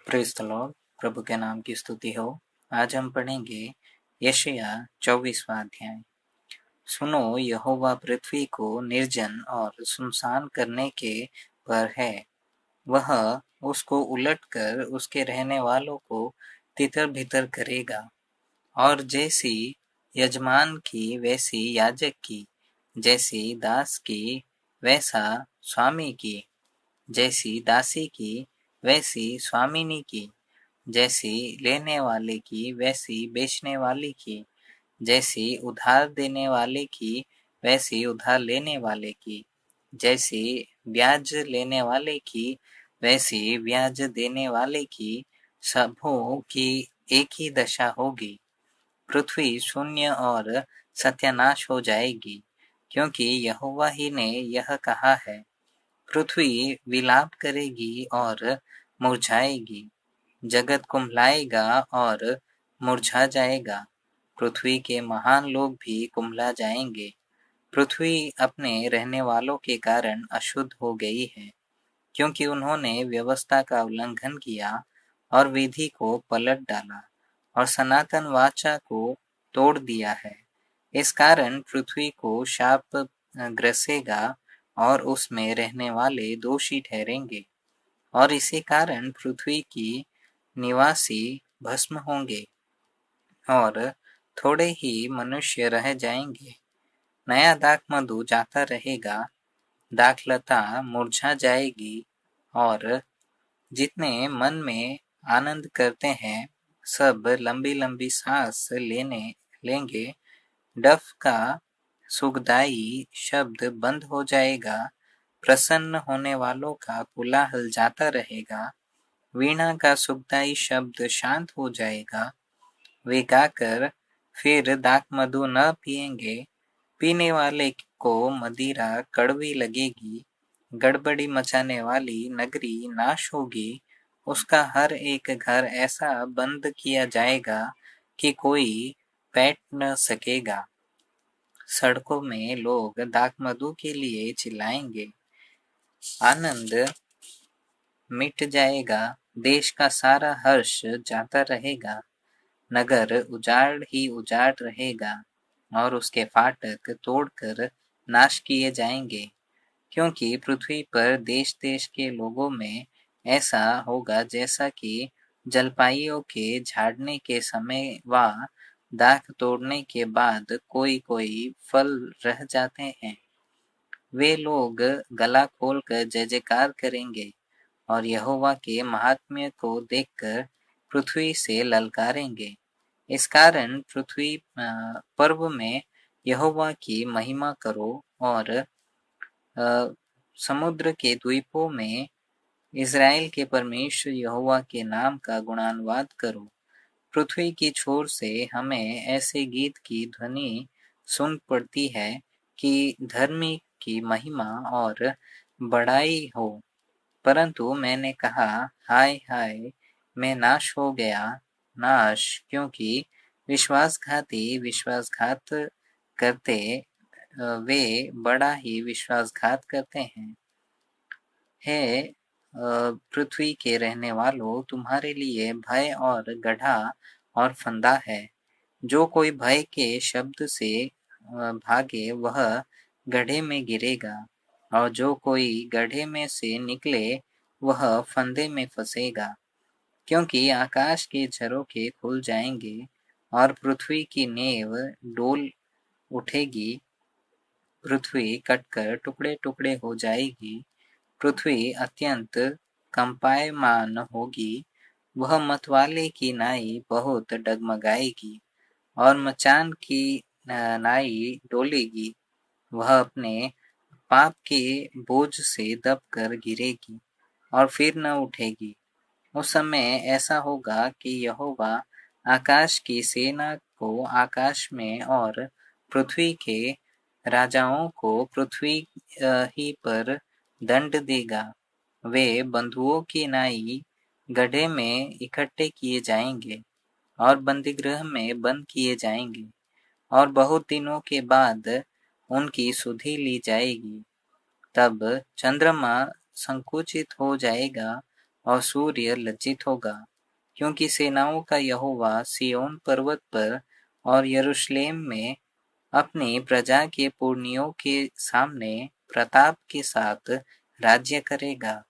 Praise the Lord. प्रभु के नाम की स्तुति हो। आज हम पढ़ेंगे यशायाह 24वां अध्याय। सुनो, यहोवा पृथ्वी को निर्जन और सुनसान करने के पर है। वह उसको उलटकर उसके रहने वालों को तितर-बितर करेगा, और जैसी यजमान की वैसी याजक की, जैसी दास की वैसा स्वामी की, जैसी दासी की वैसी स्वामिनी की, जैसी लेने वाले की वैसी बेचने वाली की, जैसी उधार देने वाले की वैसी उधार लेने वाले की, जैसी ब्याज लेने वाले की वैसी ब्याज देने वाले की, सबों की एक ही दशा होगी। पृथ्वी शून्य और सत्यानाश हो जाएगी, क्योंकि यहोवा ही ने यह कहा है। पृथ्वी विलाप करेगी और मुरझाएगी, जगत कुम्हलाएगा और मुरझा जाएगा। पृथ्वी के महान लोग भी कुम्हला जाएंगे। पृथ्वी अपने रहने वालों के कारण अशुद्ध हो गई है, क्योंकि उन्होंने व्यवस्था का उल्लंघन किया और विधि को पलट डाला और सनातन वाचा को तोड़ दिया है। इस कारण पृथ्वी को शाप ग्रसेगा और उसमें रहने वाले दोषी ठहरेंगे, और इसी कारण पृथ्वी की निवासी भस्म होंगे और थोड़े ही मनुष्य रह जाएंगे। नया दाखमधु जाता रहेगा, दाखलता मुरझा जाएगी, और जितने मन में आनंद करते हैं सब लंबी लंबी सांस लेंगे। डफ का सुखदाई शब्द बंद हो जाएगा, प्रसन्न होने वालों का कोलाहल जाता रहेगा। वीणा का सुखदाई शब्द शांत हो जाएगा। वे गाकर फिर दाखमधु न पिएंगे। पीने वाले को मदिरा कड़वी लगेगी। गड़बड़ी मचाने वाली नगरी नाश होगी। उसका हर एक घर ऐसा बंद किया जाएगा कि कोई बैठ न सकेगा। सड़कों में लोग दाखमधु के लिए चिल्लाएंगे। आनंद मिट जाएगा, देश का सारा हर्ष जाता रहेगा। नगर उजाड़ ही उजाड़ रहेगा और उसके फाटक तोड़कर नाश किए जाएंगे, क्योंकि पृथ्वी पर देश देश के लोगों में ऐसा होगा जैसा कि जलपाइयों के झाड़ने के समय व दाख तोड़ने के बाद कोई कोई फल रह जाते हैं। वे लोग गला खोलकर जय जयकार करेंगे और यहोवा के महात्म्य को देखकर पृथ्वी से ललकारेंगे। इस कारण पृथ्वी पर्व में यहोवा की महिमा करो, और समुद्र के द्वीपों में इज़राइल के परमेश्वर यहोवा के नाम का गुणानुवाद करो। पृथ्वी की छोर से हमें ऐसे गीत की ध्वनि सुन पड़ती है कि धर्मी की महिमा और बड़ाई हो। परंतु मैंने कहा, हाय हाय, मैं नाश हो गया, नाश, क्योंकि विश्वासघाती विश्वासघात करते, वे बड़ा ही विश्वासघात करते हैं। हे पृथ्वी के रहने वालों, तुम्हारे लिए भय और गड्ढा और फंदा है। जो कोई भय के शब्द से भागे वह गड्ढे में गिरेगा, और जो कोई गड्ढे में से निकले वह फंदे में फंसेगा। क्योंकि आकाश के झरोखे खुल जाएंगे और पृथ्वी की नेव डोल उठेगी। पृथ्वी कटकर टुकड़े टुकड़े हो जाएगी। पृथ्वी अत्यंत कंपायमान होगी। वह मतवाले की नाई बहुत डगमगाएगी और मचान की नाई डोलेगी। वह अपने पाप के बोझ से दबकर गिरेगी और फिर न उठेगी। उस समय ऐसा होगा कि यहोवा आकाश की सेना को आकाश में और पृथ्वी के राजाओं को पृथ्वी ही पर दंड देगा। वे बंधुओं की नाई गड्ढे में इकट्ठे किए जाएंगे और बंदीगृह में बंद किए जाएंगे, और बहुत दिनों के बाद उनकी सुधि ली जाएगी। तब चंद्रमा संकुचित हो जाएगा और सूर्य लज्जित होगा, क्योंकि सेनाओं का यहोवा सिय्योन पर्वत पर और यरूशलेम में अपनी प्रजा के पुरनियों के सामने प्रताप के साथ राज्य करेगा।